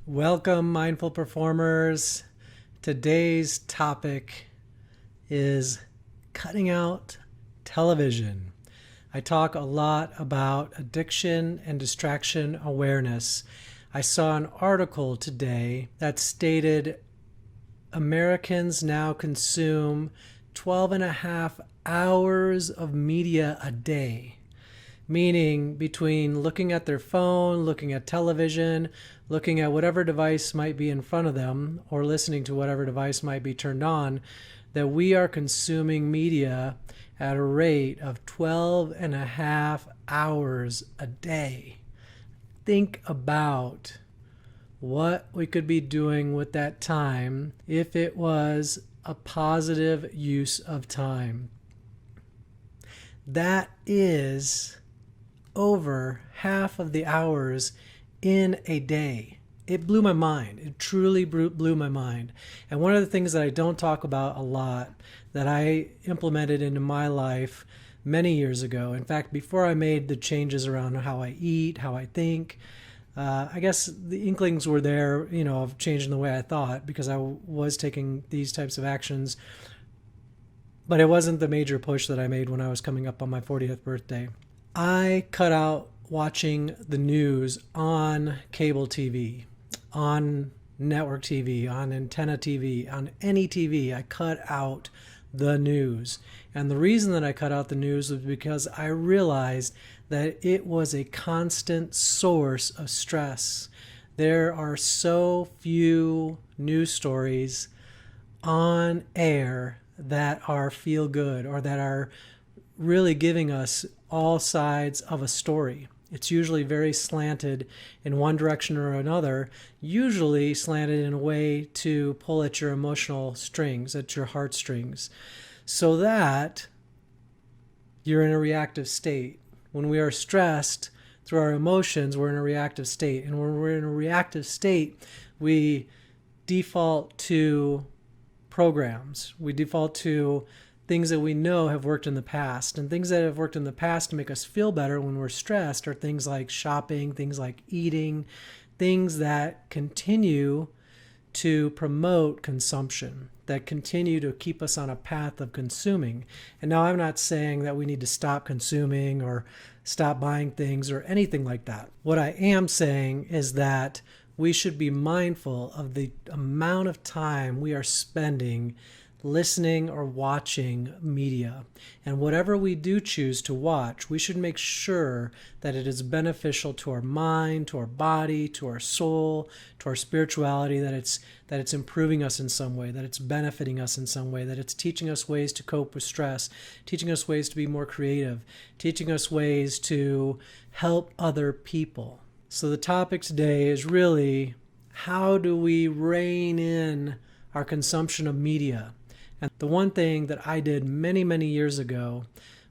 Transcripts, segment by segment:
Welcome, mindful performers. Today's topic is cutting out television. I talk a lot about addiction and distraction awareness. I saw an article today that stated Americans now consume 12 and a half hours of media a day. Meaning between looking at their phone, looking at television, looking at whatever device might be in front of them, or listening to whatever device might be turned on, that we are consuming media at a rate of 12 and a half hours a day. Think about what we could be doing with that time if it was a positive use of time. That is over half of the hours in a day. It blew my mind. It truly blew my mind. And one of the things that I don't talk about a lot that I implemented into my life many years ago, in fact, before I made the changes around how I eat, how I think, I guess the inklings were there, of changing the way I thought because I was taking these types of actions. But it wasn't the major push that I made when I was coming up on my 40th birthday. I cut out watching the news on cable TV, on network TV, on antenna TV, on any TV. I cut out the news. And the reason that I cut out the news was because I realized that it was a constant source of stress. There are so few news stories on air that are feel good or that are really giving us all sides of a story. It's usually very slanted in one direction or another, usually slanted in a way to pull at your emotional strings, at your heartstrings, so that you're in a reactive state. When we are stressed through our emotions, we're in a reactive state. And when we're in a reactive state, we default to programs. We default to things that we know have worked in the past. And things that have worked in the past to make us feel better when we're stressed are things like shopping, things like eating, things that continue to promote consumption, that continue to keep us on a path of consuming. And now I'm not saying that we need to stop consuming or stop buying things or anything like that. What I am saying is that we should be mindful of the amount of time we are spending listening or watching media. And whatever we do choose to watch, we should make sure that it is beneficial to our mind, to our body, to our soul, to our spirituality, that it's improving us in some way, that it's benefiting us in some way, that it's teaching us ways to cope with stress, teaching us ways to be more creative, teaching us ways to help other people. So the topic today is really, how do we rein in our consumption of media? And the one thing that I did many, many years ago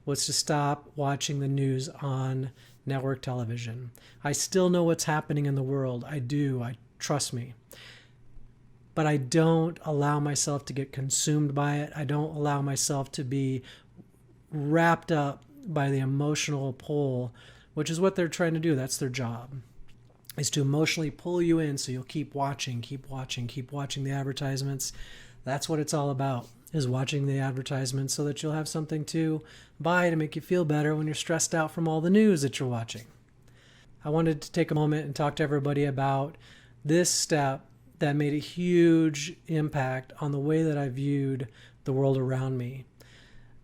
was to stop watching the news on network television. I still know what's happening in the world. I do. Trust me. But I don't allow myself to get consumed by it. I don't allow myself to be wrapped up by the emotional pull, which is what they're trying to do. That's their job, is to emotionally pull you in so you'll keep watching the advertisements. That's what it's all about, is watching the advertisements so that you'll have something to buy to make you feel better when you're stressed out from all the news that you're watching. I wanted to take a moment and talk to everybody about this step that made a huge impact on the way that I viewed the world around me.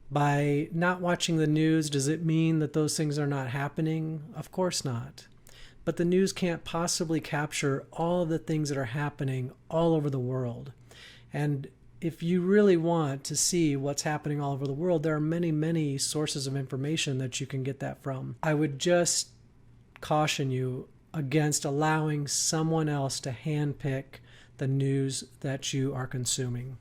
By not watching the news, does it mean that those things are not happening? Of course not. But the news can't possibly capture all of the things that are happening all over the world. And if you really want to see what's happening all over the world, there are many, many sources of information that you can get that from. I would just caution you against allowing someone else to handpick the news that you are consuming.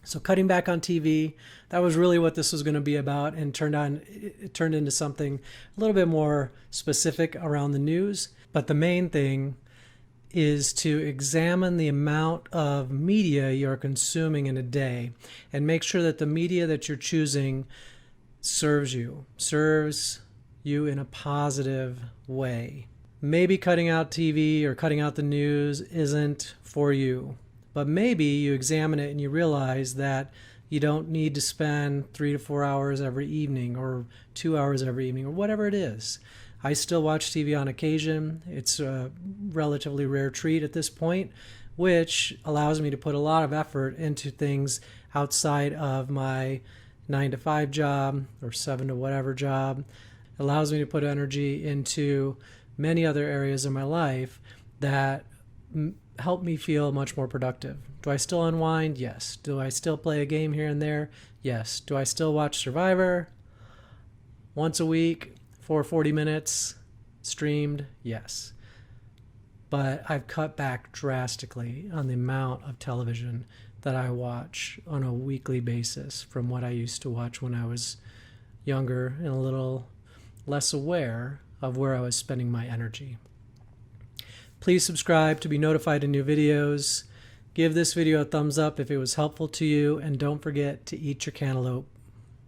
So cutting back on TV, that was really what this was going to be about, and it turned into something a little bit more specific around the news. But the main thing is to examine the amount of media you're consuming in a day and make sure that the media that you're choosing serves you in a positive way. maybe cutting out TV or cutting out the news isn't for you. But maybe you examine it and you realize that you don't need to spend 3 to 4 hours every evening or 2 hours every evening or whatever it is. I still watch TV on occasion. It's a relatively rare treat at this point, which allows me to put a lot of effort into things outside of my 9 to 5 job or 7 to whatever job. It allows me to put energy into many other areas of my life that help me feel much more productive. Do I still unwind? Yes. Do I still play a game here and there? Yes. Do I still watch Survivor once a week for 40 minutes streamed? Yes. But I've cut back drastically on the amount of television that I watch on a weekly basis from what I used to watch when I was younger and a little less aware of where I was spending my energy. Please subscribe to be notified of new videos. Give this video a thumbs up if it was helpful to you, and don't forget to eat your cantaloupe.